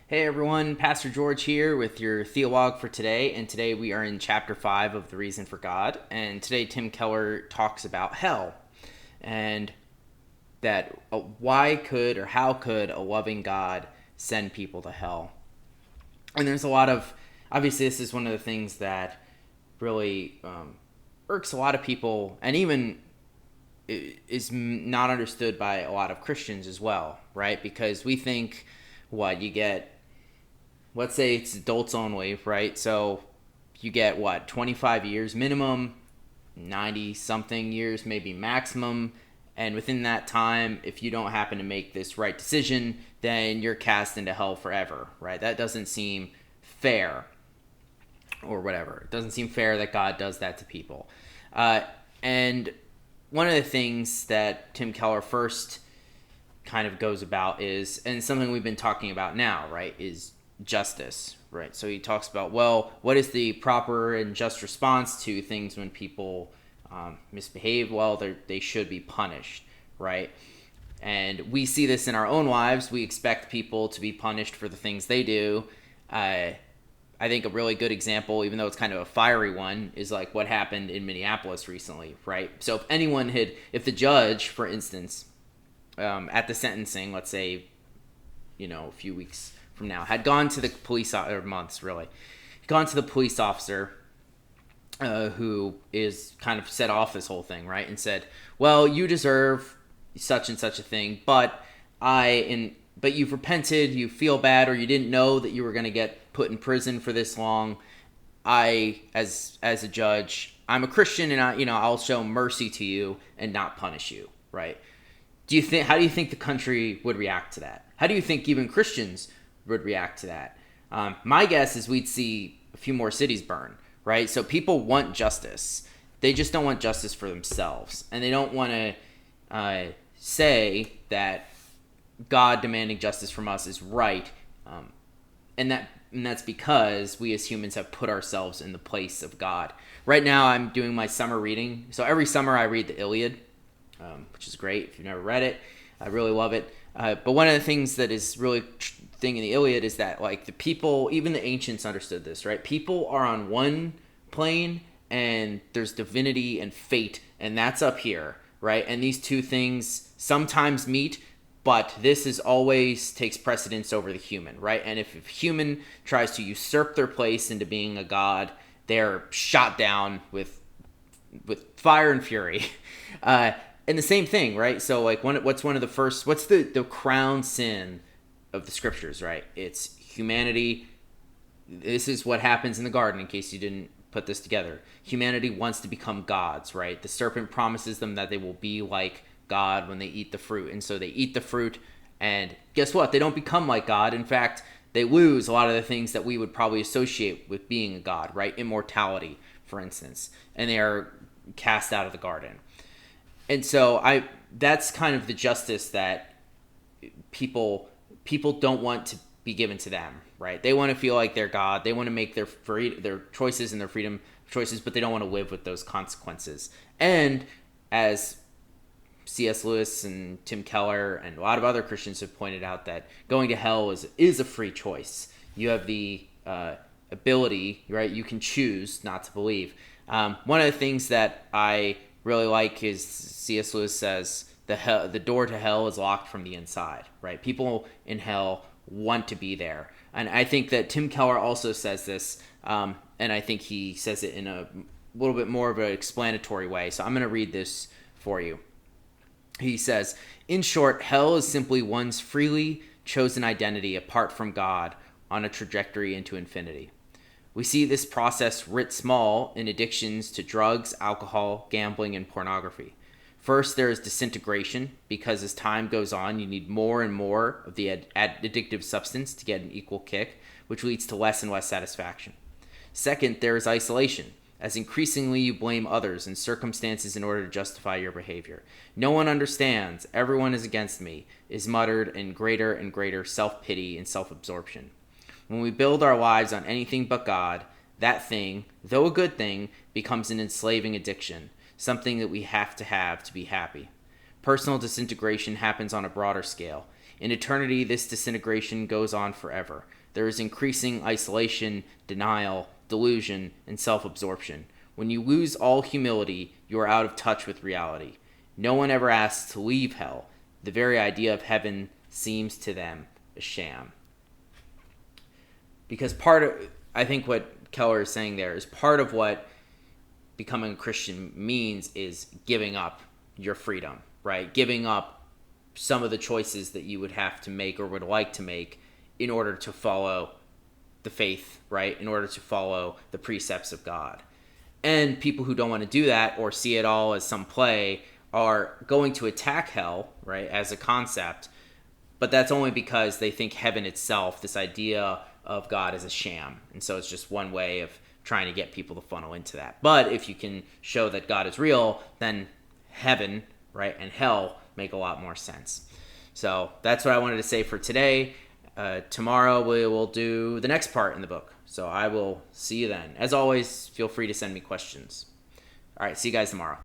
Hey everyone, Pastor George here with your Theolog for today, and today we are in chapter 5 of The Reason for God, and today Tim Keller talks about hell, and that why could or how could a loving God send people to hell? And there's a lot of, obviously this is one of the things that really irks a lot of people, and even is not understood by a lot of Christians as well, right? Because we think, what, you get, let's say it's adults only, right? So you get what, 25 years minimum, 90 something years maybe maximum. And within that time, if you don't happen to make this right decision, then you're cast into hell forever, right? That doesn't seem fair or whatever. It doesn't seem fair that God does that to people. And one of the things that Tim Keller first kind of goes about is, and something we've been talking about now, right, is justice, right? So he talks about, well, what is the proper and just response to things when people misbehave? Well, they should be punished, right? And we see this in our own lives. We expect people to be punished for the things they do. I think a really good example, even though it's kind of a fiery one, is like what happened in Minneapolis recently, right? So if the judge, for instance, at the sentencing, let's say, a few weeks from now, had gone to the police, or months really, gone to the police officer who is kind of set off this whole thing, right, and said, well, you deserve such and such a thing, but you've repented, you feel bad, or you didn't know that you were going to get put in prison for this long. As a judge, I'm a Christian, and I'll show mercy to you and not punish you, right? How do you think the country would react to that? How do you think even Christians would react to that? My guess is we'd see a few more cities burn, right? So people want justice. They just don't want justice for themselves. And they don't want to say that God demanding justice from us is right. And that's because we as humans have put ourselves in the place of God. Right now I'm doing my summer reading. So every summer I read the Iliad, which is great. If you've never read it, I really love it. But one of the things that is really thing in the Iliad is that, like, the people, even the ancients understood this, right? People are on one plane, and there's divinity and fate, and that's up here, right? And these two things sometimes meet, but this is always takes precedence over the human, right? And if a human tries to usurp their place into being a god, they're shot down with fire and fury. And the same thing, right? So, like, what's the crown sin of the scriptures, right? It's humanity. This is what happens in the garden, in case you didn't put this together. Humanity wants to become gods, right? The serpent promises them that they will be like God when they eat the fruit. And so they eat the fruit, and guess what? They don't become like God. In fact, they lose a lot of the things that we would probably associate with being a god, right? Immortality, for instance. And they are cast out of the garden. And so that's kind of the justice that people don't want to be given to them, right? They want to feel like they're God. They want to make their choices and their freedom choices, but they don't want to live with those consequences. And as C.S. Lewis and Tim Keller and a lot of other Christians have pointed out, that going to hell is a free choice. You have the ability, right? You can choose not to believe. One of the things that I really like is C.S. Lewis says the door to hell is locked from the inside, right? People in hell want to be there. And I think that Tim Keller also says this, and I think he says it in a little bit more of an explanatory way. So I'm going to read this for you. He says, in short, hell is simply one's freely chosen identity apart from God on a trajectory into infinity. We see this process writ small in addictions to drugs, alcohol, gambling, and pornography. First, there is disintegration, because as time goes on, you need more and more of the addictive substance to get an equal kick, which leads to less and less satisfaction. Second, there is isolation, as increasingly you blame others and circumstances in order to justify your behavior. No one understands, everyone is against me, is muttered in greater and greater self-pity and self-absorption. When we build our lives on anything but God, that thing, though a good thing, becomes an enslaving addiction, something that we have to be happy. Personal disintegration happens on a broader scale. In eternity, this disintegration goes on forever. There is increasing isolation, denial, delusion, and self-absorption. When you lose all humility, you are out of touch with reality. No one ever asks to leave hell. The very idea of heaven seems to them a sham. Because I think what Keller is saying there is part of what becoming a Christian means is giving up your freedom, right? Giving up some of the choices that you would have to make or would like to make in order to follow the faith, right? In order to follow the precepts of God. And people who don't want to do that or see it all as some play are going to attack hell, right, as a concept. But that's only because they think heaven itself, this idea of God, is a sham. And so it's just one way of trying to get people to funnel into that. But if you can show that God is real, then heaven, right, and hell make a lot more sense. So that's what I wanted to say for today. Tomorrow we will do the next part in the book. So I will see you then. As always, feel free to send me questions. All right, see you guys tomorrow.